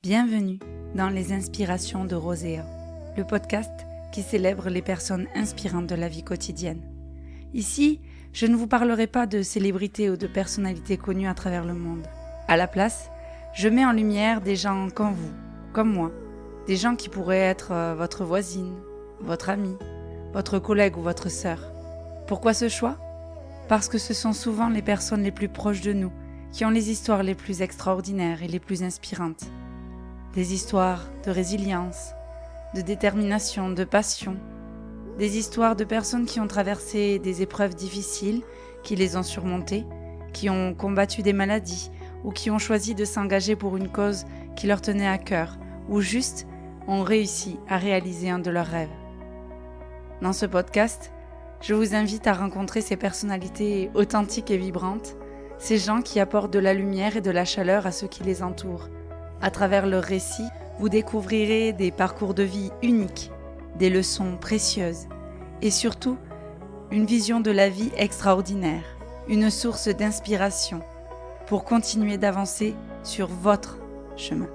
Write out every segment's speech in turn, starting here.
Bienvenue dans les inspirations de Roséa, le podcast qui célèbre les personnes inspirantes de la vie quotidienne. Ici, je ne vous parlerai pas de célébrités ou de personnalités connues à travers le monde. À la place, je mets en lumière des gens comme vous, comme moi, des gens qui pourraient être votre voisine, votre amie, votre collègue ou votre sœur. Pourquoi ce choix ? Parce que ce sont souvent les personnes les plus proches de nous qui ont les histoires les plus extraordinaires et les plus inspirantes. Des histoires de résilience, de détermination, de passion. Des histoires de personnes qui ont traversé des épreuves difficiles, qui les ont surmontées, qui ont combattu des maladies ou qui ont choisi de s'engager pour une cause qui leur tenait à cœur ou juste ont réussi à réaliser un de leurs rêves. Dans ce podcast, je vous invite à rencontrer ces personnalités authentiques et vibrantes, ces gens qui apportent de la lumière et de la chaleur à ceux qui les entourent. À travers leurs récits, vous découvrirez des parcours de vie uniques, des leçons précieuses et surtout une vision de la vie extraordinaire, une source d'inspiration pour continuer d'avancer sur votre chemin.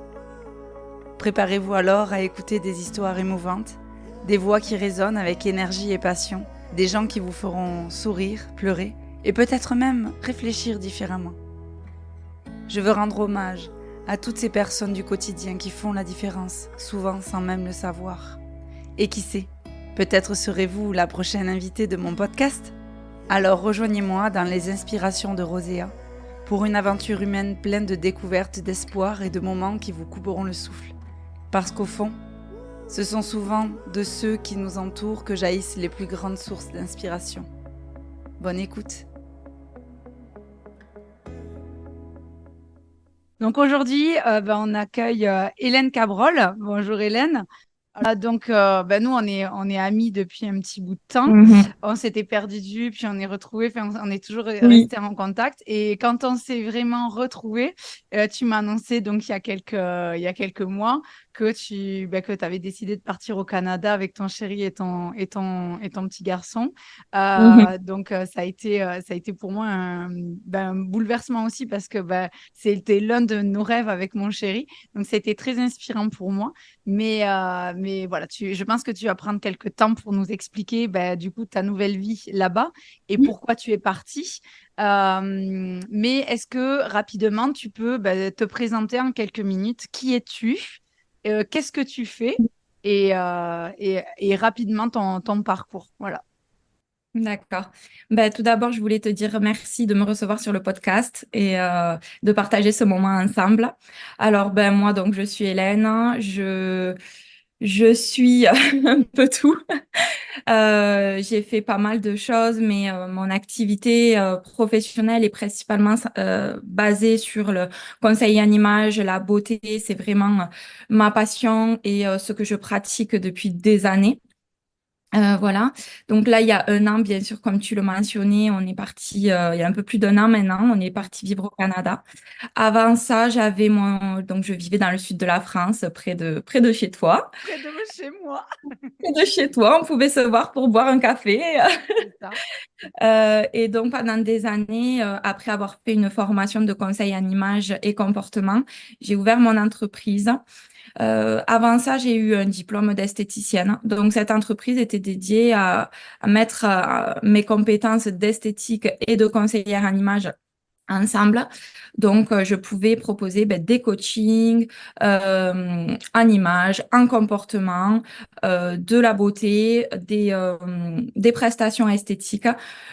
Préparez-vous alors à écouter des histoires émouvantes, des voix qui résonnent avec énergie et passion, des gens qui vous feront sourire, pleurer et peut-être même réfléchir différemment. Je veux rendre hommage à toutes ces personnes du quotidien qui font la différence, souvent sans même le savoir. Et qui sait, peut-être serez-vous la prochaine invitée de mon podcast ? Alors rejoignez-moi dans les inspirations de Roséa pour une aventure humaine pleine de découvertes, d'espoir et de moments qui vous couperont le souffle. Parce qu'au fond, ce sont souvent de ceux qui nous entourent que jaillissent les plus grandes sources d'inspiration. Bonne écoute. Donc aujourd'hui, on accueille Hélène Cabrol. Bonjour Hélène. Nous, on est amis depuis un petit bout de temps. On s'était perdu de vue, puis on est retrouvés. On est toujours restés en contact. Et quand on s'est vraiment retrouvés, tu m'as annoncé donc il y a quelques mois que tu avais décidé de partir au Canada avec ton chéri et ton petit garçon. Ça a été pour moi un bouleversement aussi parce que c'était l'un de nos rêves avec mon chéri. Donc, ça a été très inspirant pour moi. Mais voilà, je pense que tu vas prendre quelques temps pour nous expliquer du coup ta nouvelle vie là-bas et pourquoi tu es partie. Mais est-ce que rapidement, tu peux te présenter en quelques minutes? Qui es-tu? Qu'est-ce que tu fais? Et rapidement ton parcours. Voilà. D'accord. Tout d'abord, je voulais te dire merci de me recevoir sur le podcast et de partager ce moment ensemble. Alors, moi, donc, je suis Hélène. Je suis un peu tout. J'ai fait pas mal de choses, mais mon activité professionnelle est principalement basée sur le conseil en image, la beauté. C'est vraiment ma passion et ce que je pratique depuis des années. Voilà. Donc là, il y a un an, bien sûr, comme tu le mentionnais, on est parti, il y a un peu plus d'un an maintenant, on est parti vivre au Canada. Avant ça, donc je vivais dans le sud de la France, près de chez toi. Près de chez moi. Près de chez toi, on pouvait se voir pour boire un café. C'est ça. Et donc, pendant des années, après avoir fait une formation de conseil en image et comportement, j'ai ouvert mon entreprise. Avant ça, j'ai eu un diplôme d'esthéticienne. Donc, cette entreprise était dédiée à mettre mes compétences d'esthétique et de conseillère en image ensemble. Donc, je pouvais proposer des coachings en image, en comportement, de la beauté, des prestations esthétiques.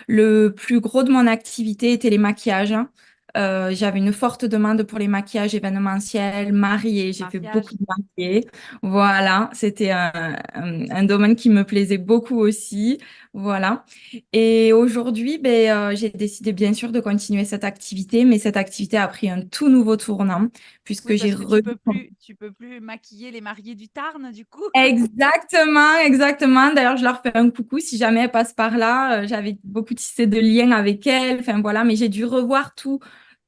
Le plus gros de mon activité était les maquillages. J'avais une forte demande pour les maquillages événementiels, mariés. J'ai fait Mariage. beaucoup de mariés. Voilà, c'était un domaine qui me plaisait beaucoup aussi. Voilà. Et aujourd'hui, j'ai décidé bien sûr de continuer cette activité, mais cette activité a pris un tout nouveau tournant Oui, puisque j'ai parce que tu peux plus maquiller les mariés du Tarn, du coup. Exactement, exactement. D'ailleurs, je leur fais un coucou si jamais elles passent par là. J'avais beaucoup tissé de liens avec elles. Enfin voilà, mais j'ai dû revoir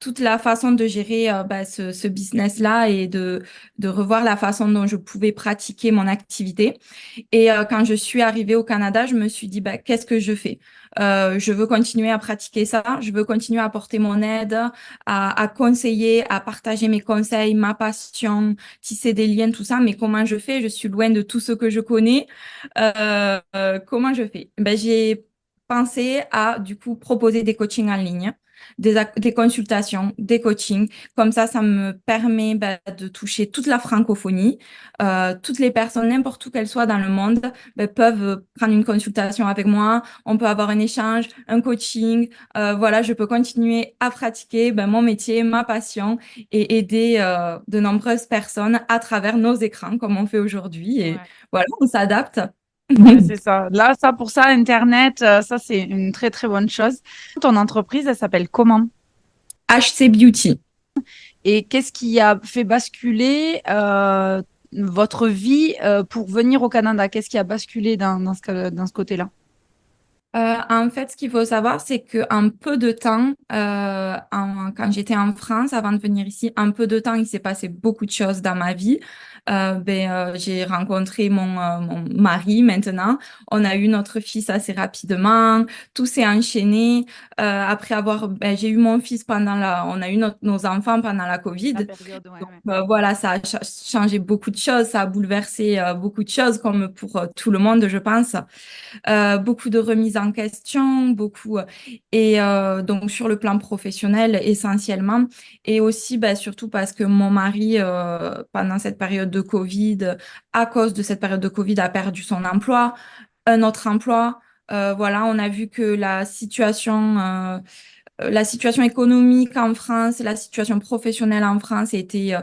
toute la façon de gérer ce business-là et de revoir la façon dont je pouvais pratiquer mon activité. Et quand je suis arrivée au Canada, je me suis dit, bah, qu'est-ce que je fais? Je veux continuer à pratiquer ça, je veux continuer à apporter mon aide, à conseiller, à partager mes conseils, ma passion, tisser des liens, tout ça. Mais comment je fais? Je suis loin de tout ce que je connais. Comment je fais? Ben, j'ai pensé à, du coup, proposer des coachings en ligne. Des consultations, des coachings. Comme ça me permet ben, de toucher toute la francophonie. Toutes les personnes, n'importe où qu'elles soient dans le monde, ben, peuvent prendre une consultation avec moi. On peut avoir un échange, un coaching. Voilà, je peux continuer à pratiquer ben, mon métier, ma passion et aider de nombreuses personnes à travers nos écrans, comme on fait aujourd'hui. Et Ouais. voilà, on s'adapte. Ouais, c'est ça. Là, ça, pour ça, Internet, ça, c'est une très, très bonne chose. Ton entreprise, elle s'appelle comment? HC Beauty. Et qu'est-ce qui a fait basculer votre vie pour venir au Canada? Qu'est-ce qui a basculé dans ce côté-là? En fait, ce qu'il faut savoir, c'est qu'en peu de temps, quand j'étais en France, avant de venir ici, en peu de temps, il s'est passé beaucoup de choses dans ma vie. J'ai rencontré mon mari maintenant. On a eu notre fils assez rapidement. Tout s'est enchaîné. Après j'ai eu mon fils on a eu nos enfants pendant la La Covid. période, ouais, Donc, ouais. voilà, ça a changé beaucoup de choses. Ça a bouleversé beaucoup de choses, comme pour tout le monde, je pense. Beaucoup de remises en question, donc sur le plan professionnel essentiellement, et aussi bah, surtout parce que mon mari pendant cette période de Covid, à cause de cette période de Covid, a perdu son emploi, un autre emploi. Voilà, on a vu que la situation économique en France, la situation professionnelle en France était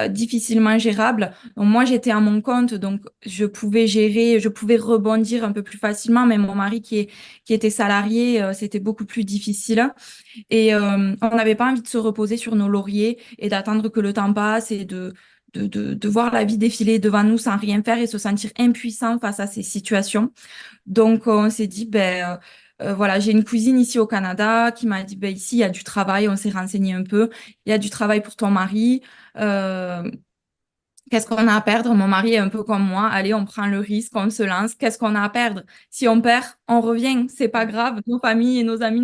difficilement gérable. Donc moi, j'étais à mon compte, donc je pouvais gérer, je pouvais rebondir un peu plus facilement, mais mon mari qui était salarié, c'était beaucoup plus difficile. Et on n'avait pas envie de se reposer sur nos lauriers et d'attendre que le temps passe et de voir la vie défiler devant nous sans rien faire et se sentir impuissant face à ces situations. Donc, on s'est dit, voilà, j'ai une cousine ici au Canada qui m'a dit, ben, ici, il y a du travail, on s'est renseigné un peu, il y a du travail pour ton mari. Euh, Qu'est-ce qu'on a à perdre? Mon mari est un peu comme moi. Allez, on prend le risque, on se lance. Qu'est-ce qu'on a à perdre? Si on perd, on revient. C'est pas grave. Nos familles et nos amis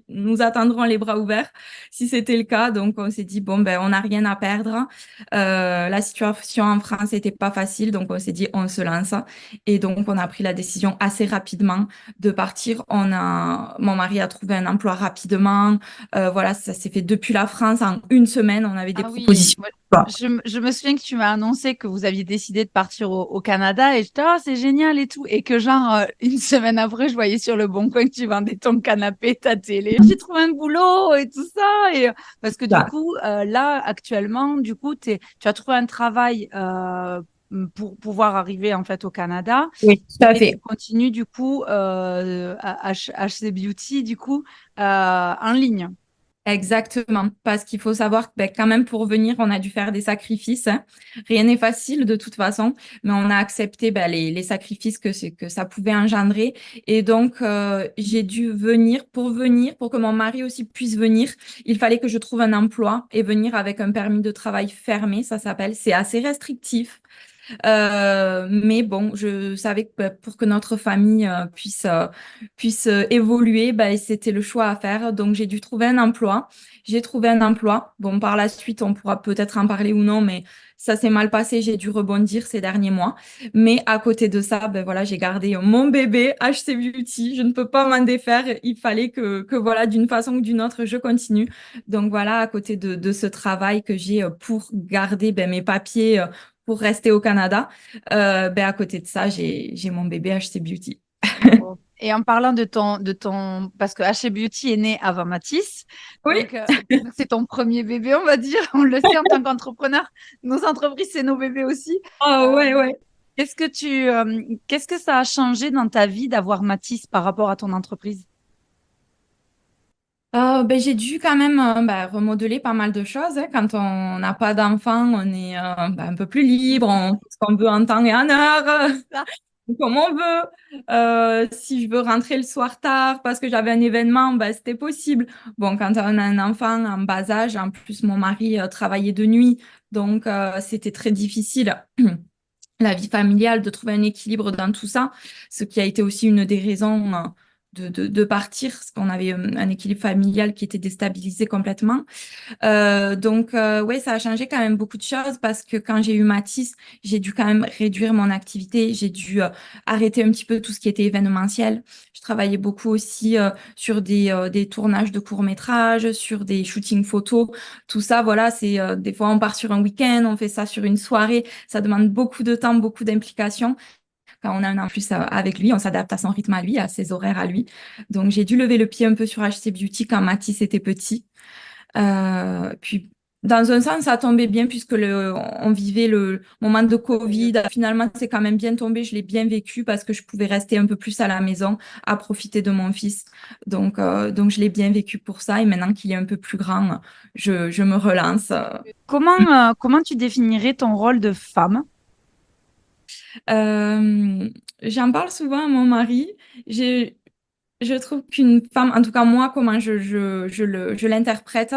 nous attendront les bras ouverts si c'était le cas. Donc, on s'est dit, bon, ben, on n'a rien à perdre. La situation en France n'était pas facile. Donc, on s'est dit, on se lance. Et donc, on a pris la décision assez rapidement de partir. Mon mari a trouvé un emploi rapidement. Voilà, ça s'est fait depuis la France. En une semaine, on avait des Ah oui, propositions. moi, je me souviens que tu m'as annoncé que vous aviez décidé de partir au Canada et j'étais, oh, c'est génial et tout. Et que genre, une semaine après, je voyais sur le Bon Coin que tu vendais ton canapé, ta télé. J'ai trouvé un boulot et tout ça. Parce que du coup, là, actuellement, du coup, tu as trouvé un travail pour pouvoir arriver en fait au Canada Oui, tout à et tu fait. continues du coup à HC Beauty, du coup, en ligne. Exactement, parce qu'il faut savoir que ben, quand même pour venir, on a dû faire des sacrifices, hein. Rien n'est facile de toute façon, mais on a accepté ben, les sacrifices que ça pouvait engendrer. Et donc, j'ai dû venir, pour que mon mari aussi puisse venir, il fallait que je trouve un emploi et venir avec un permis de travail fermé, ça s'appelle. C'est assez restrictif. Mais bon, je savais que pour que notre famille puisse évoluer, ben, c'était le choix à faire. Donc, j'ai dû trouver un emploi. J'ai trouvé un emploi. Bon, par la suite, on pourra peut-être en parler ou non, mais ça s'est mal passé. J'ai dû rebondir ces derniers mois. Mais à côté de ça, ben voilà, j'ai gardé mon bébé HC Beauty. Je ne peux pas m'en défaire. Il fallait que voilà, d'une façon ou d'une autre, je continue. Donc voilà, à côté de ce travail que j'ai pour garder ben, mes papiers pour rester au Canada. À côté de ça, j'ai mon bébé HC Beauty. Trop. Et en parlant parce que H Beauty est né avant Matisse, Oui. donc c'est ton premier bébé, on va dire. On le sait en tant qu'entrepreneur, nos entreprises, c'est nos bébés aussi. Ah Euh, ouais, ouais. qu'est-ce que ça a changé dans ta vie d'avoir Matisse par rapport à ton entreprise? J'ai dû quand même remodeler pas mal de choses, hein. Quand on n'a pas d'enfant, on est un peu plus libre, on fait ce qu'on veut en temps et en heure. comme on veut. Si je veux rentrer le soir tard parce que j'avais un événement, bah, c'était possible. Bon, quand on a un enfant en bas âge, en plus, mon mari travaillait de nuit, donc c'était très difficile. La vie familiale, de trouver un équilibre dans tout ça, ce qui a été aussi une des raisons de partir, parce qu'on avait un équilibre familial qui était déstabilisé complètement. Ouais, ça a changé quand même beaucoup de choses parce que quand j'ai eu Mathis, j'ai dû quand même réduire mon activité. J'ai dû arrêter un petit peu tout ce qui était événementiel. Je travaillais beaucoup aussi sur des tournages de courts-métrages, sur des shootings photos. Tout ça, voilà, c'est des fois on part sur un week-end, on fait ça sur une soirée. Ça demande beaucoup de temps, beaucoup d'implication. Quand on a un an plus avec lui, on s'adapte à son rythme à lui, à ses horaires à lui. Donc j'ai dû lever le pied un peu sur HC Beauty quand Mathis était petit. Puis, dans un sens, ça tombait bien puisque on vivait le moment de Covid. Finalement, c'est quand même bien tombé. Je l'ai bien vécu parce que je pouvais rester un peu plus à la maison à profiter de mon fils. Donc je l'ai bien vécu pour ça. Et maintenant qu'il est un peu plus grand, je me relance. Comment tu définirais ton rôle de femme? Euh, J'en parle souvent à mon mari. J'ai Je trouve qu'une femme, en tout cas moi, comment je l'interprète,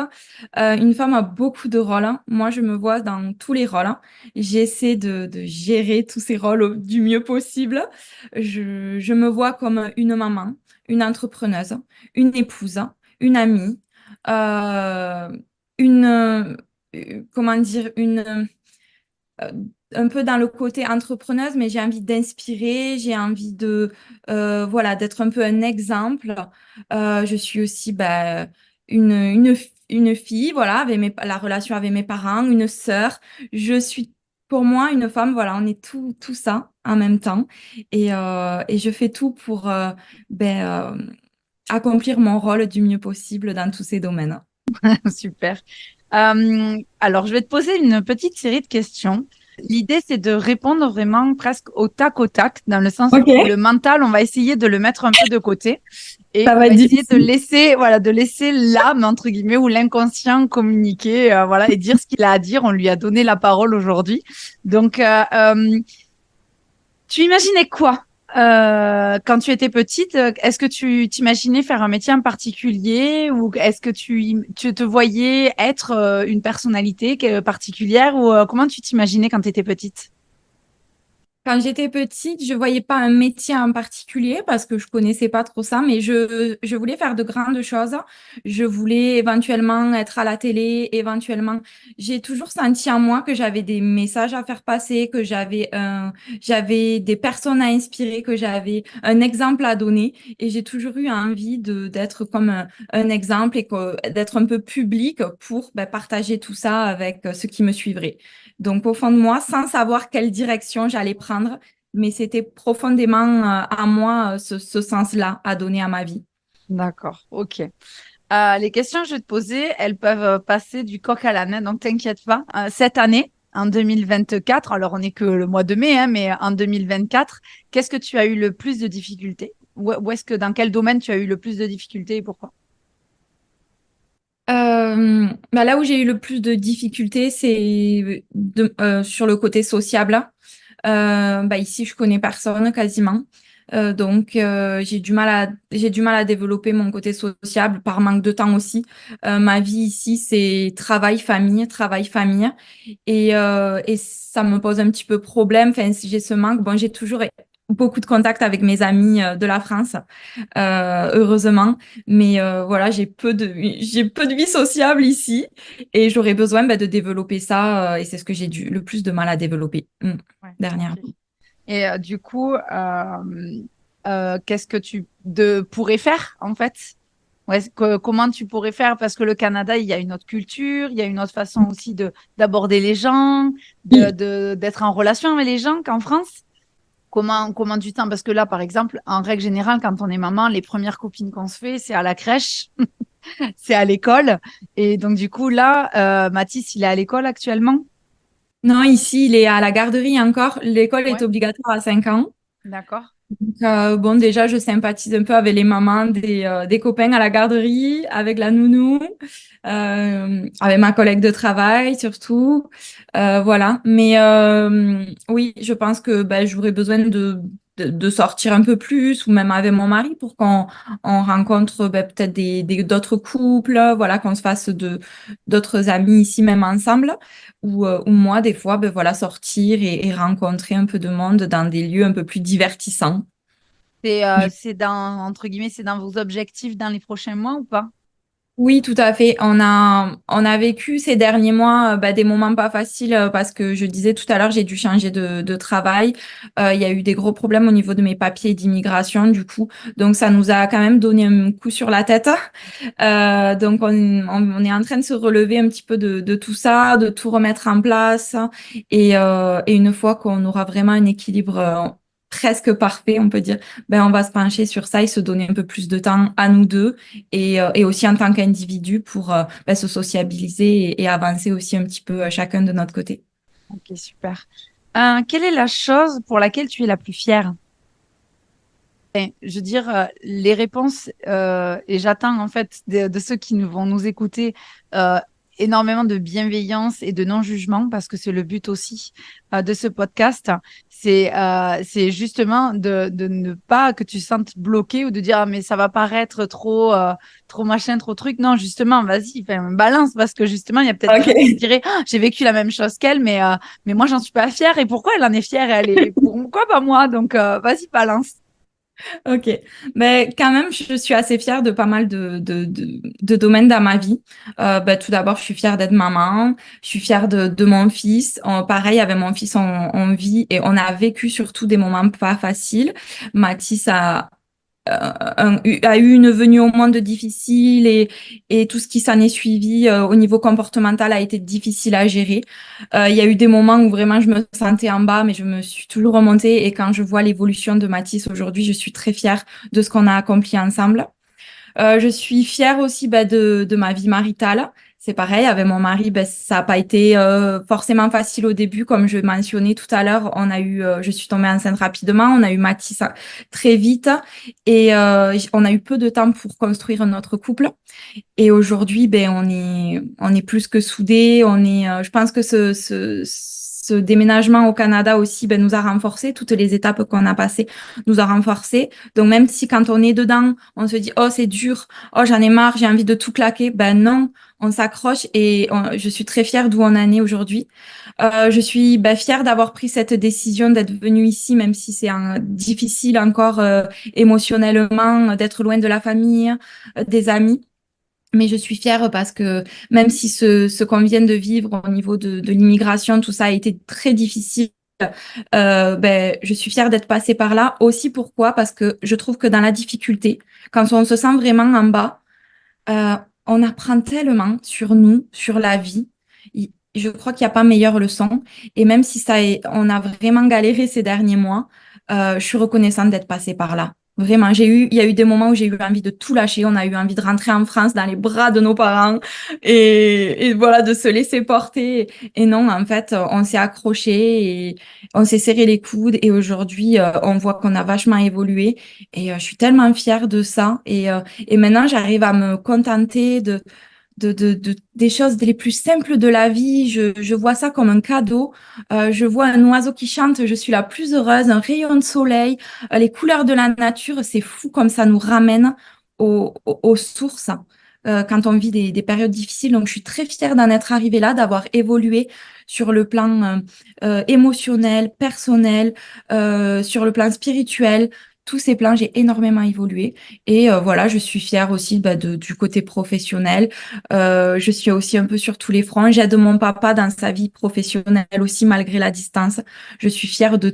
une femme a beaucoup de rôles, hein. Moi, je me vois dans tous les rôles, hein. J'essaie de gérer tous ces rôles du mieux possible. Je me vois comme une maman, une entrepreneuse, une épouse, une amie, euh, comment dire, euh, un peu dans le côté entrepreneuse, mais j'ai envie d'inspirer, j'ai envie voilà, d'être un peu un exemple. Je suis aussi une fille, voilà, avec la relation avec mes parents, une sœur. Je suis, pour moi, une femme, voilà, on est tout ça en même temps. Et je fais tout pour accomplir mon rôle du mieux possible dans tous ces domaines. Super. Alors, je vais te poser une petite série de questions. L'idée, c'est de répondre vraiment presque au tac, dans le sens où Ok, le mental, on va essayer de le mettre un peu de côté et ça on va va être essayer de difficile. laisser, voilà, de laisser l'âme, entre guillemets, ou l'inconscient communiquer, voilà, et dire ce qu'il a à dire. On lui a donné la parole aujourd'hui. Donc, tu imaginais quoi quand tu étais petite? Est-ce que tu t'imaginais faire un métier en particulier ou est-ce que tu te voyais être une personnalité particulière ou comment tu t'imaginais quand tu étais petite? Quand j'étais petite, je voyais pas un métier en particulier parce que je connaissais pas trop ça, mais je voulais faire de grandes choses. Je voulais éventuellement être à la télé, éventuellement. J'ai toujours senti en moi que j'avais des messages à faire passer, que j'avais des personnes à inspirer, que j'avais un exemple à donner. Et j'ai toujours eu envie d'être comme un exemple et d'être un peu public pour partager tout ça avec ceux qui me suivraient. Donc, au fond de moi, sans savoir quelle direction j'allais prendre, mais c'était profondément à moi ce sens-là à donner à ma vie. D'accord, ok. Les questions que je vais te poser, elles peuvent passer du coq à l'âne, hein, donc t'inquiète pas. Cette année, en 2024, alors on n'est que le mois de mai, hein, mais en 2024, qu'est-ce que tu as eu le plus de difficultés? Où est-ce que, dans quel domaine tu as eu le plus de difficultés et pourquoi? Là où j'ai eu le plus de difficultés, c'est sur le côté sociable. Ici, je connais personne quasiment. J'ai du mal à développer mon côté sociable par manque de temps aussi. Ma vie ici, c'est travail, famille, travail, famille. Et ça me pose un petit peu problème. Enfin, si j'ai ce manque. Bon, j'ai toujours beaucoup de contacts avec mes amis de la France, heureusement. Mais voilà, j'ai peu de vie sociable ici et j'aurais besoin de développer ça. Et c'est ce que j'ai le plus de mal à développer Ouais, dernièrement. ok. Et du coup, qu'est-ce que pourrais faire en fait? Comment tu pourrais faire? Parce que le Canada, il y a une autre culture, il y a une autre façon aussi d'aborder les gens, d'être en relation avec les gens qu'en France. Comment du temps? Parce que là, par exemple, en règle générale, quand on est maman, les premières copines qu'on se fait, c'est à la crèche, c'est à l'école. Et donc, du coup, là, Mathis, il est à l'école actuellement? Non, ici, il est à la garderie encore. L'école est Ouais, obligatoire à 5 ans. d'accord. Bon, déjà, je sympathise un peu avec les mamans des copains à la garderie, avec la nounou, avec ma collègue de travail surtout. Voilà. Mais oui, je pense que j'aurais besoin de sortir un peu plus, ou même avec mon mari, pour qu'on on rencontre peut-être d'autres couples, voilà, qu'on se fasse d'autres amis ici, même ensemble, ou moi, des fois, voilà, sortir et rencontrer un peu de monde dans des lieux un peu plus divertissants. C'est dans, entre guillemets, c'est dans vos objectifs dans les prochains mois ou pas? Oui, tout à fait. On a vécu ces derniers mois des moments pas faciles parce que je disais tout à l'heure, j'ai dû changer de travail. Il y a eu des gros problèmes au niveau de mes papiers d'immigration, du coup. Donc, ça nous a quand même donné un coup sur la tête. Donc, on est en train de se relever un petit peu de tout ça, de tout remettre en place. Et une fois qu'on aura vraiment un équilibre presque parfait, on peut dire, on va se pencher sur ça et se donner un peu plus de temps à nous deux et aussi en tant qu'individu pour se sociabiliser et avancer aussi un petit peu chacun de notre côté. Ok, super. Quelle est la chose pour laquelle tu es la plus fière? Je veux dire, les réponses, et j'attends en fait de ceux qui vont nous écouter euh, énormément de bienveillance et de non-jugement, parce que c'est le but aussi de ce podcast. C'est justement de ne pas que tu te sentes bloqué ou de dire, ah, mais ça va paraître trop, trop machin, trop truc. Non, justement, vas-y, fais une balance, parce que justement, il y a peut-être des gens qui Ok. diraient, ah, j'ai vécu la même chose qu'elle, mais moi, j'en suis pas fière. Et pourquoi elle en est fière? Elle est... Pourquoi pas moi? Donc, vas-y, balance. Ok, mais quand même, je suis assez fière de pas mal de domaines dans ma vie. Tout d'abord, je suis fière d'être maman, je suis fière de mon fils. Pareil, avec mon fils, on vit et on a vécu surtout des moments pas faciles. Mathis a eu une venue au monde difficile et tout ce qui s'en est suivi au niveau comportemental a été difficile à gérer. Il y a eu des moments où vraiment je me sentais en bas, mais je me suis toujours remontée et quand je vois l'évolution de Mathis aujourd'hui, je suis très fière de ce qu'on a accompli ensemble. Je suis fière aussi de ma vie maritale. C'est pareil, avec mon mari, ça n'a pas été forcément facile au début. Comme je mentionnais tout à l'heure, je suis tombée enceinte rapidement, on a eu Mathis très vite et on a eu peu de temps pour construire notre couple. Et aujourd'hui, on est plus que soudés. Je pense que ce déménagement au Canada aussi, nous a renforcés. Toutes les étapes qu'on a passées nous a renforcés. Donc, même si quand on est dedans, on se dit, oh, c'est dur, oh, j'en ai marre, j'ai envie de tout claquer, non, on s'accroche et je suis très fière d'où on en est aujourd'hui. Je suis fière d'avoir pris cette décision d'être venue ici, même si c'est difficile encore émotionnellement, d'être loin de la famille, des amis. Mais je suis fière parce que même si ce qu'on vient de vivre au niveau de l'immigration, tout ça a été très difficile, je suis fière d'être passée par là. Aussi pourquoi? Parce que je trouve que dans la difficulté, quand on se sent vraiment en bas, euh, on apprend tellement sur nous, sur la vie. Je crois qu'il n'y a pas meilleure leçon. Et même si on a vraiment galéré ces derniers mois, je suis reconnaissante d'être passée par là. Vraiment, il y a eu des moments où j'ai eu envie de tout lâcher. On a eu envie de rentrer en France dans les bras de nos parents et voilà, de se laisser porter. Et non, en fait, on s'est accroché et on s'est serré les coudes. Et aujourd'hui, on voit qu'on a vachement évolué. Et je suis tellement fière de ça. Et maintenant, j'arrive à me contenter des choses les plus simples de la vie. Je vois ça comme un cadeau. Je vois un oiseau qui chante, je suis la plus heureuse, un rayon de soleil, les couleurs de la nature, c'est fou comme ça nous ramène aux sources. Quand on vit des périodes difficiles. Donc, je suis très fière d'en être arrivée là, d'avoir évolué sur le plan émotionnel, personnel, sur le plan spirituel. Tous ces plans, j'ai énormément évolué. Et voilà, je suis fière aussi du côté professionnel. Je suis aussi un peu sur tous les fronts. J'aide mon papa dans sa vie professionnelle aussi, malgré la distance. Je suis fière de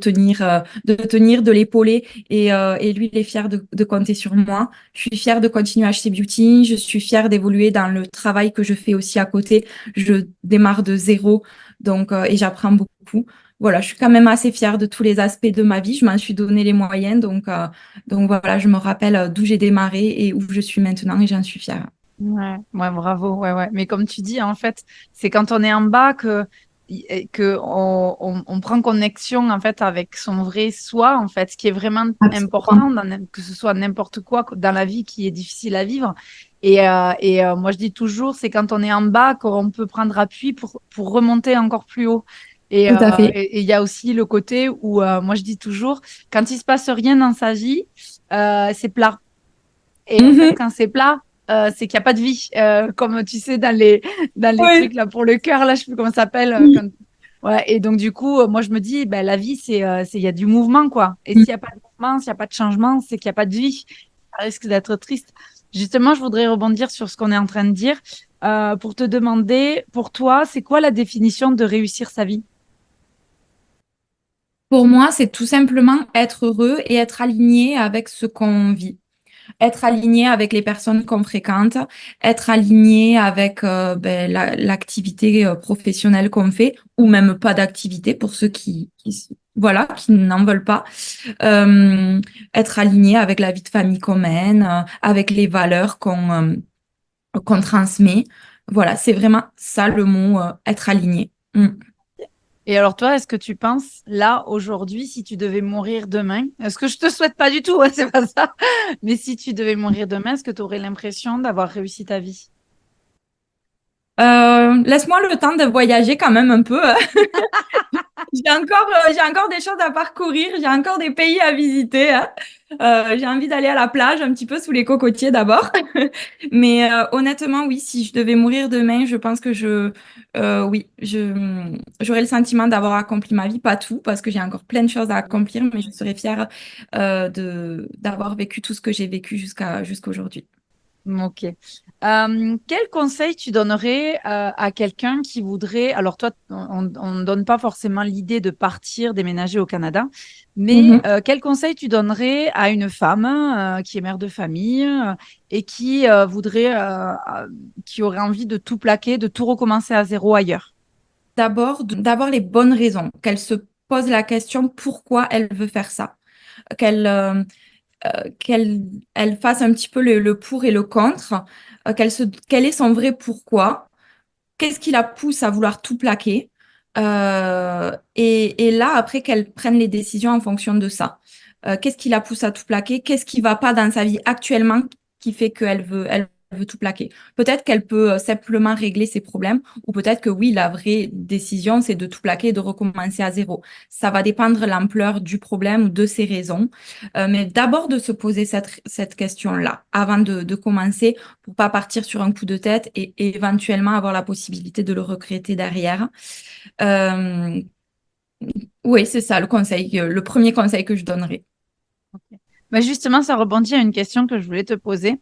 l'épauler et lui, il est fier de compter sur moi. Je suis fière de continuer à acheter Beauty. Je suis fière d'évoluer dans le travail que je fais aussi à côté. Je démarre de zéro, donc, et j'apprends beaucoup. Voilà, je suis quand même assez fière de tous les aspects de ma vie. Je m'en suis donné les moyens, donc voilà, je me rappelle d'où j'ai démarré et où je suis maintenant et j'en suis fière. Ouais, ouais, bravo, ouais, ouais. Mais comme tu dis, en fait, c'est quand on est en bas que on prend connexion en fait avec son vrai soi, en fait, ce qui est vraiment important Absolument. que ce soit n'importe quoi dans la vie qui est difficile à vivre. Moi, je dis toujours, c'est quand on est en bas qu'on peut prendre appui pour remonter encore plus haut. Et Tout à fait. il y a aussi le côté où, moi je dis toujours, quand il se passe rien dans sa vie, c'est plat. Et en fait, Mhm. quand c'est plat, c'est qu'il n'y a pas de vie. Comme tu sais, dans les Oui. trucs là pour le cœur, là, je sais plus comment ça s'appelle. Oui. Ouais, et donc, du coup, moi, je me dis, ben, la vie, il y a du mouvement, quoi. Et s'il n'y a pas de mouvement, s'il n'y a pas de changement, c'est qu'il n'y a pas de vie. Ça risque d'être triste. Justement, je voudrais rebondir sur ce qu'on est en train de dire pour te demander, pour toi, c'est quoi la définition de réussir sa vie? Pour moi, c'est tout simplement être heureux et être aligné avec ce qu'on vit. Être aligné avec les personnes qu'on fréquente, être aligné avec l'activité professionnelle qu'on fait, ou même pas d'activité pour ceux voilà, qui n'en veulent pas. Euh, Être aligné avec la vie de famille qu'on mène, avec les valeurs qu'on transmet. Voilà, c'est vraiment ça le mot, être aligné. Mm. Et alors toi, est-ce que tu penses, là, aujourd'hui, si tu devais mourir demain, est-ce que je te souhaite pas du tout, hein, c'est pas ça, mais si tu devais mourir demain, est-ce que tu aurais l'impression d'avoir réussi ta vie? Laisse-moi le temps de voyager quand même un peu. J'ai encore des choses à parcourir, j'ai encore des pays à visiter, hein. J'ai envie d'aller à la plage un petit peu sous les cocotiers d'abord. Mais honnêtement, oui, si je devais mourir demain, je pense que oui, j'aurais le sentiment d'avoir accompli ma vie, pas tout, parce que j'ai encore plein de choses à accomplir, mais je serais fière d'avoir vécu tout ce que j'ai vécu jusqu'à aujourd'hui. Ok. Quel conseil tu donnerais à quelqu'un qui voudrait, alors toi, on ne donne pas forcément l'idée de partir déménager au Canada, mais Mhm. quel conseil tu donnerais à une femme qui est mère de famille et qui qui aurait envie de tout plaquer, de tout recommencer à zéro ailleurs? D'abord, d'avoir les bonnes raisons, qu'elle se pose la question pourquoi elle veut faire ça, qu'elle qu'elle elle fasse un petit peu le pour et le contre, quel est son vrai pourquoi, qu'est-ce qui la pousse à vouloir tout plaquer, et là, après, qu'elle prenne les décisions en fonction de ça. Qu'est-ce qui la pousse à tout plaquer? Qu'est-ce qui va pas dans sa vie actuellement qui fait elle veut tout plaquer? Peut-être qu'elle peut simplement régler ses problèmes, ou peut-être que oui, la vraie décision, c'est de tout plaquer et de recommencer à zéro. Ça va dépendre de l'ampleur du problème ou de ses raisons. Mais d'abord de se poser cette question-là avant de commencer pour pas partir sur un coup de tête et éventuellement avoir la possibilité de le regretter derrière. Euh, oui, c'est ça le conseil, le premier conseil que je donnerais. Bah justement, ça rebondit à une question que je voulais te poser.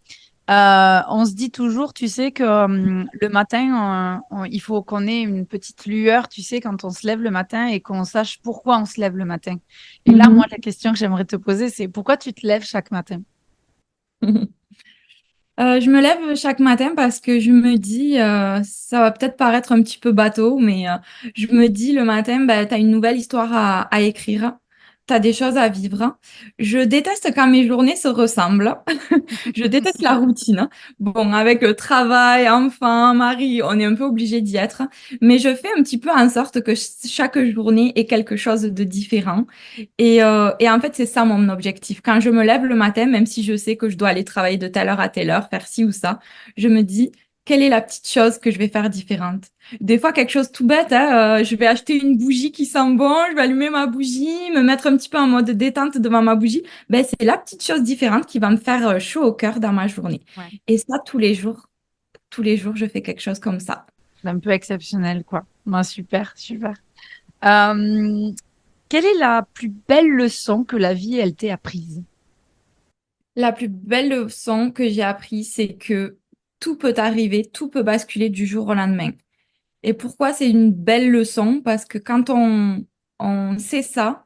On se dit toujours, tu sais, que le matin, il faut qu'on ait une petite lueur, tu sais, quand on se lève le matin et qu'on sache pourquoi on se lève le matin. Et là, moi, Mhm. la question que j'aimerais te poser, c'est pourquoi tu te lèves chaque matin? Je me lève chaque matin parce que je me dis, ça va peut-être paraître un petit peu bateau, mais je me dis le matin, bah, tu as une nouvelle histoire à écrire, tu as des choses à vivre. Je déteste quand mes journées se ressemblent. Je déteste la routine. Bon, avec le travail, enfant, mari, on est un peu obligé d'y être, mais je fais un petit peu en sorte que chaque journée est quelque chose de différent. Et en fait, c'est ça mon objectif. Quand je me lève le matin, même si je sais que je dois aller travailler de telle heure à telle heure, faire ci ou ça, je me dis, quelle est la petite chose que je vais faire différente? Des fois, quelque chose tout bête, hein, je vais acheter une bougie qui sent bon, je vais allumer ma bougie, me mettre un petit peu en mode détente devant ma bougie. Ben, c'est la petite chose différente qui va me faire chaud au cœur dans ma journée. Ouais. Et ça, tous les jours, je fais quelque chose comme ça. C'est un peu exceptionnel, quoi. Moi, super, super. Euh, Quelle est la plus belle leçon que la vie, elle t'ait apprise? La plus belle leçon que j'ai apprise, c'est que tout peut arriver, tout peut basculer du jour au lendemain. Et pourquoi c'est une belle leçon? Parce que quand on sait ça,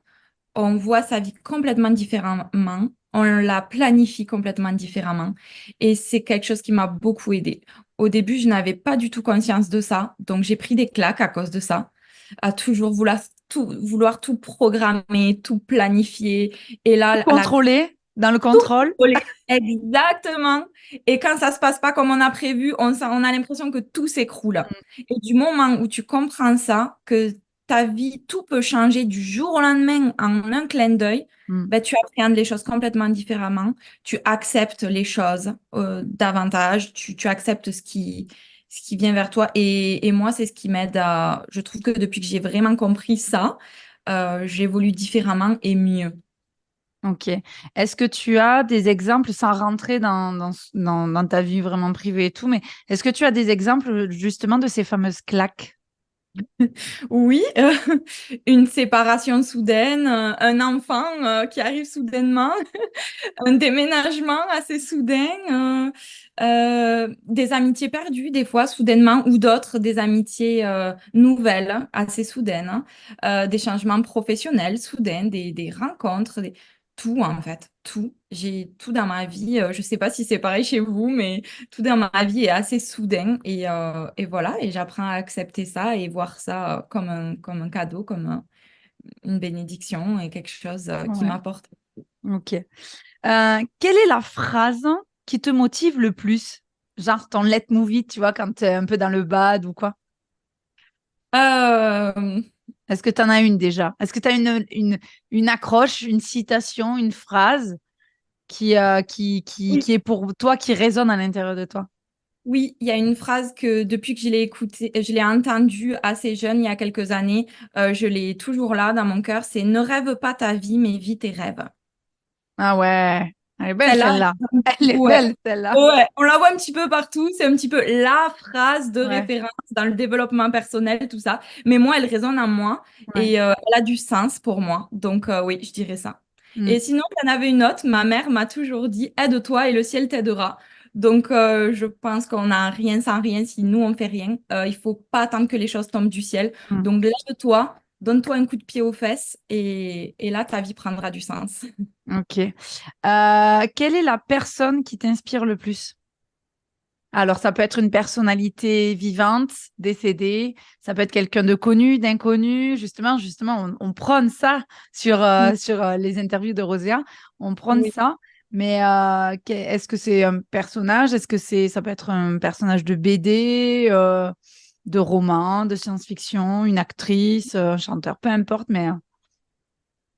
on voit sa vie complètement différemment, on la planifie complètement différemment. Et c'est quelque chose qui m'a beaucoup aidée. Au début, je n'avais pas du tout conscience de ça, donc j'ai pris des claques à cause de ça, à toujours vouloir tout programmer, tout planifier. Et Tout là, contrôler dans le contrôle? Voler. Exactement. Et quand ça se passe pas comme on a prévu, on a l'impression que tout s'écroule. Et du moment où tu comprends ça, que ta vie, tout peut changer du jour au lendemain en un clin d'œil, Mm. ben, tu appréhendes les choses complètement différemment. Tu acceptes les choses davantage. Tu acceptes ce qui vient vers toi. Et moi, c'est ce qui m'aide à... Je trouve que depuis que j'ai vraiment compris ça, j'évolue différemment et mieux. Ok. Est-ce que tu as des exemples, sans rentrer dans ta vie vraiment privée et tout, mais est-ce que tu as des exemples justement de ces fameuses claques? Oui, une séparation soudaine, un enfant qui arrive soudainement, un déménagement assez soudain, des amitiés perdues des fois soudainement ou d'autres, des amitiés nouvelles assez soudaines, hein, des changements professionnels soudains, des rencontres, tout en fait, tout. J'ai tout dans ma vie. Je sais pas si c'est pareil chez vous, mais tout dans ma vie est assez soudain et voilà. Et j'apprends à accepter ça et voir ça comme un cadeau, une bénédiction et quelque chose qui Ouais. m'apporte. Ok. Quelle est la phrase qui te motive le plus? Genre ton let movie, tu vois, quand tu es un peu dans le bad ou quoi? Euh, Est-ce que tu en as une déjà? Est-ce que tu as une accroche, une citation, une phrase oui, qui est pour toi, qui résonne à l'intérieur de toi? oui, il y a une phrase que depuis que je l'ai écoutée, je l'ai entendue assez jeune, il y a quelques années, je l'ai toujours là dans mon cœur, c'est ne rêve pas ta vie, mais vis tes rêves. Ah ouais, elle est belle Celle-là, celle-là. Elle est ouais, belle celle-là. ouais, on la voit un petit peu partout, c'est un petit peu la phrase de Ouais, référence dans le développement personnel, tout ça. Mais moi, elle résonne en moi ouais. et elle a du sens pour moi. Donc oui, je dirais ça. Mm, Et sinon, il y en avait une autre, ma mère m'a toujours dit, aide-toi et le ciel t'aidera. Donc je pense qu'on n'a rien sans rien si nous, on fait rien. Il faut pas attendre que les choses tombent du ciel. mm. Donc lève-toi, donne-toi un coup de pied aux fesses et là, ta vie prendra du sens. Ok. Quelle est la personne qui t'inspire le plus? Alors, ça peut être une personnalité vivante, décédée, ça peut être quelqu'un de connu, d'inconnu. Justement, on prône ça sur les interviews de Roséa. On prône Oui. ça. Mais est-ce que c'est un personnage? Est-ce que ça peut être un personnage de BD, de roman, de science-fiction, une actrice, un chanteur, peu importe, mais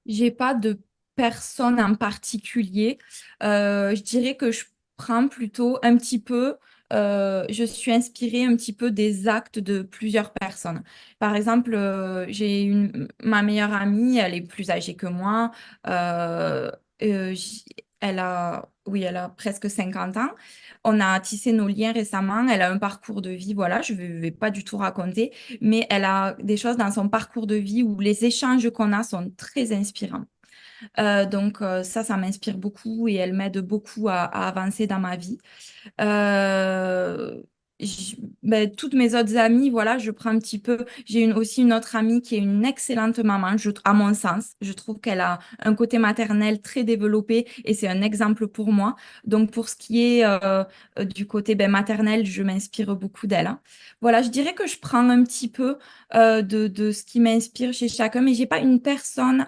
J'ai pas de personne en particulier. Je dirais que je prends plutôt un petit peu, je suis inspirée un petit peu des actes de plusieurs personnes. Par exemple, ma meilleure amie, elle est plus âgée que moi. Euh, oui, elle a presque 50 ans. On a tissé nos liens récemment. Elle a un parcours de vie, voilà, je ne vais pas du tout raconter, mais elle a des choses dans son parcours de vie où les échanges qu'on a sont très inspirants. Donc ça m'inspire beaucoup et elle m'aide beaucoup à avancer dans ma vie. Euh, ben, toutes mes autres amies, voilà, je prends un petit peu. Aussi une autre amie qui est une excellente maman, à mon sens. Je trouve qu'elle a un côté maternel très développé et c'est un exemple pour moi. Donc, pour ce qui est du côté ben, maternel, je m'inspire beaucoup d'elle, hein. Voilà, je dirais que je prends un petit peu de ce qui m'inspire chez chacun, mais j'ai pas une personne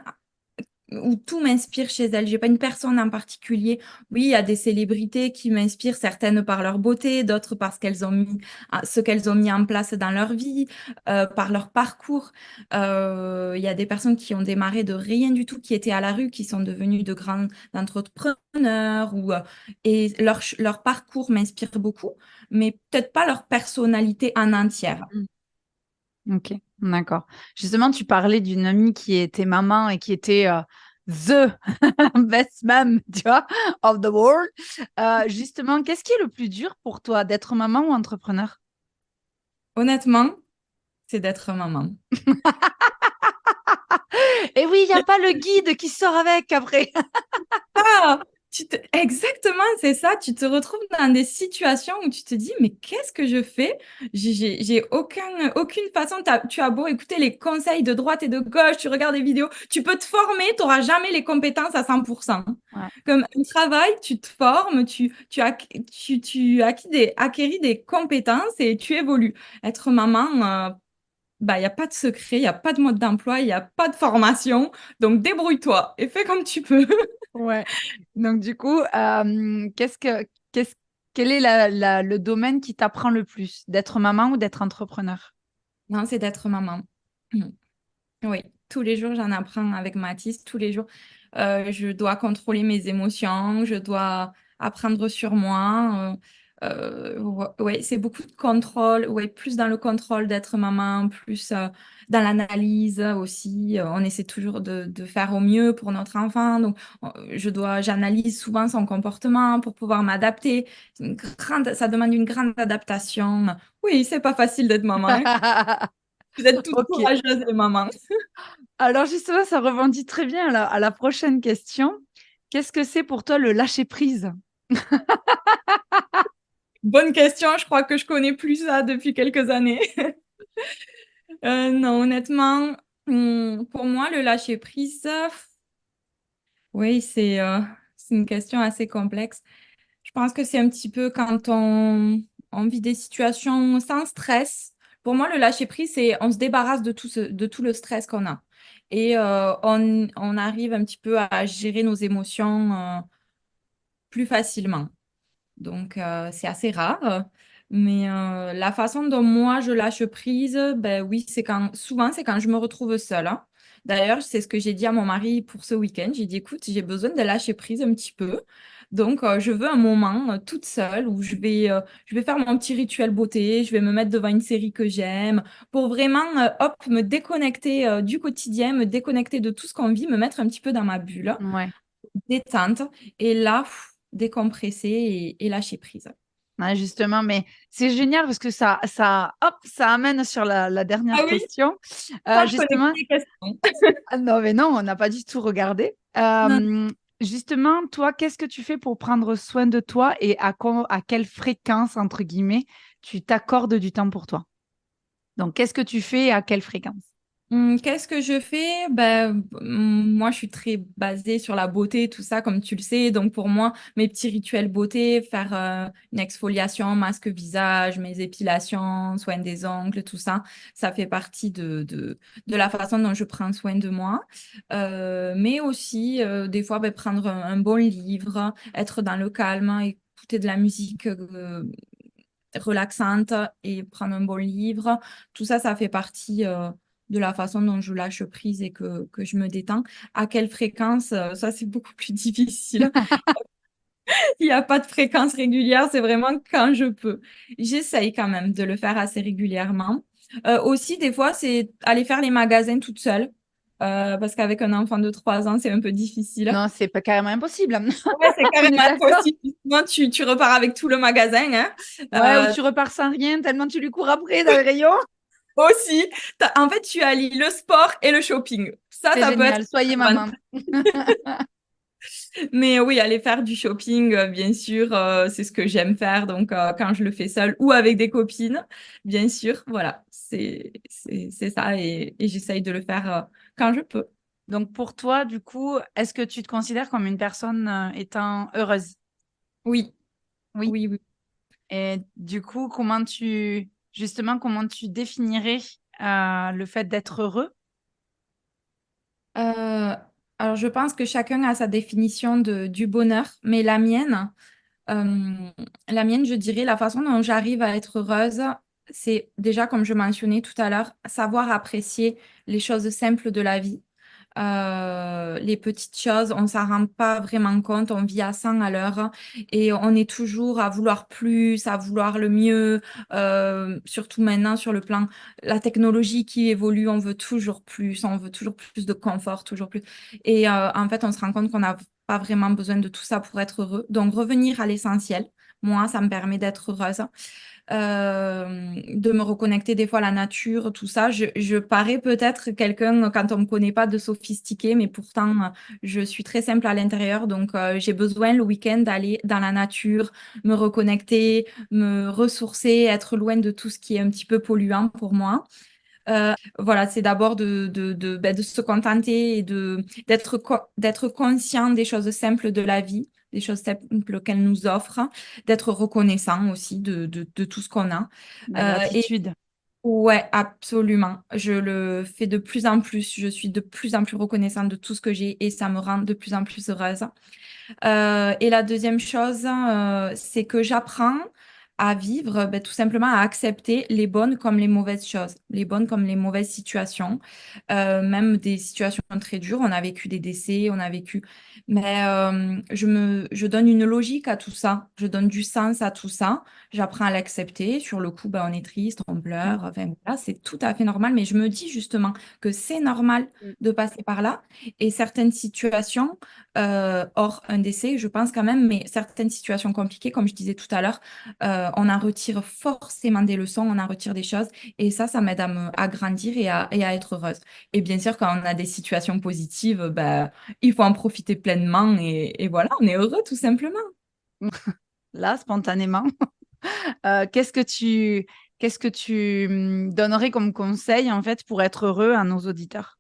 où tout m'inspire chez elle. J'ai pas une personne en particulier. Oui, il y a des célébrités qui m'inspirent, certaines par leur beauté, d'autres parce qu'elles ont mis ce qu'elles ont mis en place dans leur vie, par leur parcours. Il y a des personnes qui ont démarré de rien du tout, qui étaient à la rue, qui sont devenues de grands entrepreneurs et leur parcours m'inspire beaucoup, mais peut-être pas leur personnalité en entière. ok, d'accord. Justement, tu parlais d'une amie qui était maman et qui était the best mom, tu vois, of the world. Justement, qu'est-ce qui est le plus dur pour toi, d'être maman ou entrepreneur? Honnêtement, c'est d'être maman. Et oui, il n'y a pas le guide qui sort avec après. Ah, exactement, c'est ça. Tu te retrouves dans des situations où tu te dis, mais qu'est-ce que je fais? J'ai aucune façon. Tu as beau écouter les conseils de droite et de gauche, tu regardes des vidéos, tu peux te former, tu n'auras jamais les compétences à 100%. Ouais. Comme un travail, tu te formes, tu acquéris des compétences et tu évolues. Être maman, bah, il n'y a pas de secret, il n'y a pas de mode d'emploi, il n'y a pas de formation. Donc, débrouille-toi et fais comme tu peux. Ouais. Donc, du coup, qu'est-ce, quel est le domaine qui t'apprend le plus, d'être maman ou d'être entrepreneur? Non, c'est d'être maman. Mhm. Oui, tous les jours, j'en apprends avec Mathis. Tous les jours, je dois contrôler mes émotions, je dois apprendre sur moi. Ouais, c'est beaucoup de contrôle, ouais, plus dans le contrôle d'être maman, plus dans l'analyse aussi. On essaie toujours de faire au mieux pour notre enfant. Donc, j'analyse souvent son comportement pour pouvoir m'adapter. Ça demande une grande adaptation. Oui, c'est pas facile d'être maman, hein. Vous êtes toutes Ok. courageuses, les mamans. Alors justement, ça rebondit très bien à la prochaine question. Qu'est-ce que c'est pour toi le lâcher-prise? Bonne question, je crois que je connais plus ça depuis quelques années. Non, honnêtement, pour moi, le lâcher prise, oui, c'est une question assez complexe. Je pense que c'est un petit peu quand on vit des situations sans stress. Pour moi, le lâcher prise, c'est on se débarrasse de tout le stress qu'on a. Et on arrive un petit peu à gérer nos émotions plus facilement. Donc, c'est assez rare. Mais la façon dont moi je lâche prise, ben oui, souvent c'est quand je me retrouve seule, hein. D'ailleurs, c'est ce que j'ai dit à mon mari pour ce week-end. J'ai dit, écoute, j'ai besoin de lâcher prise un petit peu. Donc, je veux un moment toute seule où je vais faire mon petit rituel beauté, je vais me mettre devant une série que j'aime pour vraiment, hop, me déconnecter du quotidien, me déconnecter de tout ce qu'on vit, me mettre un petit peu dans ma bulle, Ouais. détente. Et là, décompresser et lâcher prise. Ouais, justement, mais c'est génial parce que hop, ça amène sur la Ah dernière oui, question. ça, je connais Justement, plus les questions. ah non, mais non, on n'a pas du tout regardé. Non. Justement, toi, qu'est-ce que tu fais pour prendre soin de toi et à quelle fréquence, entre guillemets, tu t'accordes du temps pour toi? Donc, qu'est-ce que tu fais et à quelle fréquence? Qu'est-ce que je fais? Ben, moi, je suis très basée sur la beauté, tout ça, comme tu le sais. Donc, pour moi, mes petits rituels beauté, faire une exfoliation, masque visage, mes épilations, soins des ongles, tout ça, ça fait partie de la façon dont je prends soin de moi. Mais aussi, des fois, ben, prendre un bon livre, être dans le calme, écouter de la musique relaxante et prendre un bon livre. Tout ça, ça fait partie de la façon dont je lâche prise et que je me détends. À quelle fréquence? Ça, c'est beaucoup plus difficile. Il n'y a pas de fréquence régulière, c'est vraiment quand je peux. J'essaye quand même de le faire assez régulièrement. Aussi, des fois, c'est aller faire les magasins toute seule. Parce qu'avec un enfant de 3 ans, c'est un peu difficile. Non, c'est pas carrément impossible. Ouais, c'est On est carrément d'accord? impossible. Sinon, tu repars avec tout le magasin, hein. Ouais, ou Euh, tu repars sans rien tellement tu lui cours après dans le rayon. Aussi, en fait, tu allies le sport et le shopping. C'est Ça peut être génial, soyez un maman. avantage. Mais oui, aller faire du shopping, bien sûr, c'est ce que j'aime faire. Donc, quand je le fais seule ou avec des copines, bien sûr, voilà, c'est ça. Et j'essaye de le faire quand je peux. Donc pour toi, du coup, est-ce que tu te considères comme une personne étant heureuse? Oui, Oui. oui, oui. Et du coup, comment tu définirais le fait d'être heureux? Euh, alors, je pense que chacun a sa définition du bonheur, mais Euh, la mienne, je dirais, la façon dont j'arrive à être heureuse, c'est déjà, comme je mentionnais tout à l'heure, savoir apprécier les choses simples de la vie. Les petites choses, on s'en rend pas vraiment compte, on vit à 100 à l'heure et on est toujours à vouloir plus, à vouloir le mieux, surtout maintenant sur le plan, la technologie qui évolue, on veut toujours plus de confort, toujours plus. Et en fait, on se rend compte qu'on n'a pas vraiment besoin de tout ça pour être heureux. Donc, revenir à l'essentiel, moi, ça me permet d'être heureuse, de me reconnecter des fois à la nature, tout ça. Je parais peut-être quelqu'un, quand on me connaît pas, de sophistiqué, mais pourtant, je suis très simple à l'intérieur. Donc, j'ai besoin le week-end d'aller dans la nature, me reconnecter, me ressourcer, être loin de tout ce qui est un petit peu polluant pour moi. Voilà, c'est d'abord de se contenter et d'être conscient des choses simples de la vie, des choses simples qu'elle nous offre, d'être reconnaissant aussi de tout ce qu'on a. La Et gratitude. ouais, absolument. Je le fais de plus en plus. Je suis de plus en plus reconnaissante de tout ce que j'ai et ça me rend de plus en plus heureuse. Et la deuxième chose, c'est que j'apprends. à vivre, ben, tout simplement à accepter les bonnes comme les mauvaises choses, les bonnes comme les mauvaises situations, même des situations très dures. On a vécu des décès, on a vécu, mais je donne une logique à tout ça, je donne du sens à tout ça. J'apprends à l'accepter. Sur le coup, ben, on est triste, on pleure, enfin voilà, c'est tout à fait normal. Mais je me dis justement que c'est normal Mm. de passer par là et certaines situations, hors un décès, je pense quand même, mais certaines situations compliquées, comme je disais tout à l'heure, on en retire forcément des leçons, on en retire des choses et ça m'aide à grandir et à être heureuse. Et bien sûr, quand on a des situations positives, ben, il faut en profiter pleinement et voilà, on est heureux tout simplement. Là, spontanément, qu'est-ce que tu donnerais comme conseil en fait pour être heureux à nos auditeurs?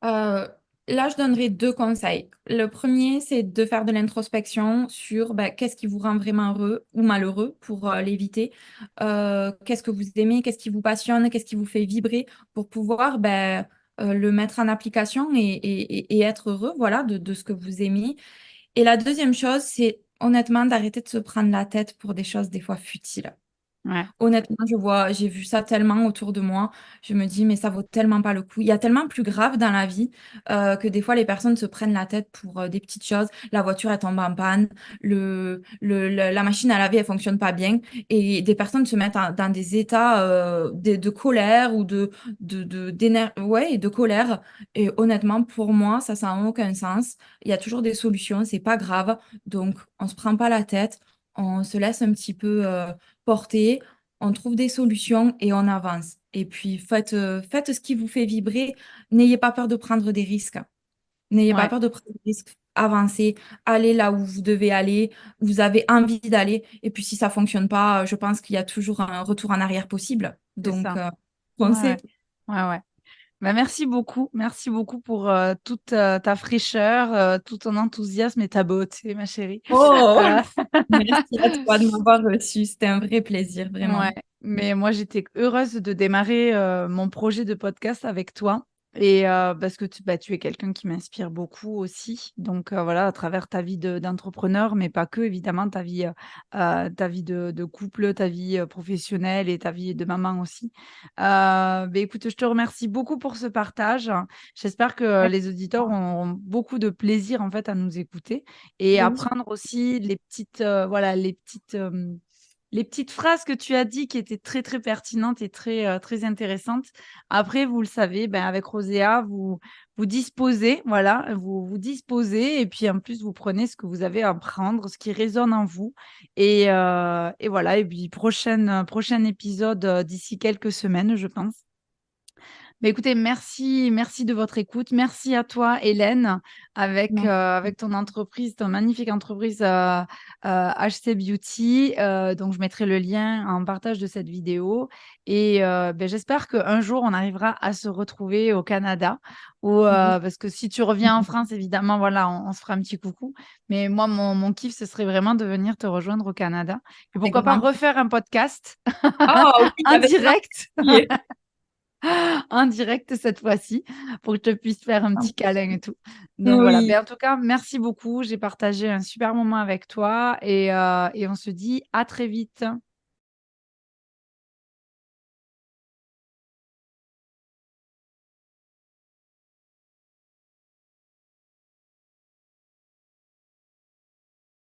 Euh, Là, je donnerai deux conseils. Le premier, c'est de faire de l'introspection sur ben, qu'est-ce qui vous rend vraiment heureux ou malheureux pour l'éviter. Qu'est-ce que vous aimez, qu'est-ce qui vous passionne, qu'est-ce qui vous fait vibrer pour pouvoir ben, le mettre en application et être heureux, voilà, de ce que vous aimez. Et la deuxième chose, c'est honnêtement d'arrêter de se prendre la tête pour des choses des fois futiles. Ouais, Honnêtement, j'ai vu ça tellement autour de moi. Je me dis, mais ça vaut tellement pas le coup. Il y a tellement plus grave dans la vie que des fois, les personnes se prennent la tête pour des petites choses. La voiture, elle tombe en panne. La machine à laver, elle fonctionne pas bien. Et des personnes se mettent dans des états de colère ou ouais, et de colère. Et honnêtement, pour moi, ça n'a aucun sens. Il y a toujours des solutions. C'est pas grave. Donc, on se prend pas la tête. On se laisse un petit peu porter, on trouve des solutions et on avance. Et puis, faites ce qui vous fait vibrer. N'ayez pas peur de prendre des risques. N'ayez pas ouais, peur de prendre des risques. Avancez, allez là où vous devez aller, où vous avez envie d'aller. Et puis, si ça fonctionne pas, je pense qu'il y a toujours un retour en arrière possible. c'est Donc, ça. Ouais, foncez. ouais, ouais, ouais. Bah, merci beaucoup pour toute ta fraîcheur, tout ton enthousiasme et ta beauté, ma chérie. Oh, Euh, merci à toi de m'avoir reçu. C'était un vrai plaisir, vraiment. Ouais, mais moi j'étais heureuse de démarrer mon projet de podcast avec toi et parce que tu es quelqu'un qui m'inspire beaucoup aussi. Donc voilà, à travers ta vie d'entrepreneur, mais pas que, évidemment, ta vie de couple, ta vie professionnelle et ta vie de maman aussi. Écoute, je te remercie beaucoup pour ce partage. J'espère que Merci. les auditeurs auront beaucoup de plaisir en fait à nous écouter et à Oui, prendre aussi les petites, voilà, les petites phrases que tu as dit qui étaient très, très pertinentes et très, très intéressantes. Après, vous le savez, ben, avec Roséa, vous disposez, voilà, vous disposez et puis en plus, vous prenez ce que vous avez à prendre, ce qui résonne en vous et voilà et puis prochain épisode, d'ici quelques semaines, je pense. Mais écoutez, merci de votre écoute. Merci à toi, Hélène, avec ton entreprise, ton magnifique entreprise HC Beauty. Donc, je mettrai le lien en partage de cette vidéo. Et j'espère qu'un jour, on arrivera à se retrouver au Canada. oui. Parce que si tu reviens en France, évidemment, voilà, on se fera un petit coucou. Mais moi, mon kiff, ce serait vraiment de venir te rejoindre au Canada. Et Avec pourquoi pas grand plaisir. refaire un podcast Ah oui, en avec grand direct plaisir. en direct cette fois-ci pour que je te puisse faire un petit câlin et tout. Donc voilà. Oui. Ben, en tout cas, merci beaucoup. J'ai partagé un super moment avec toi et on se dit à très vite.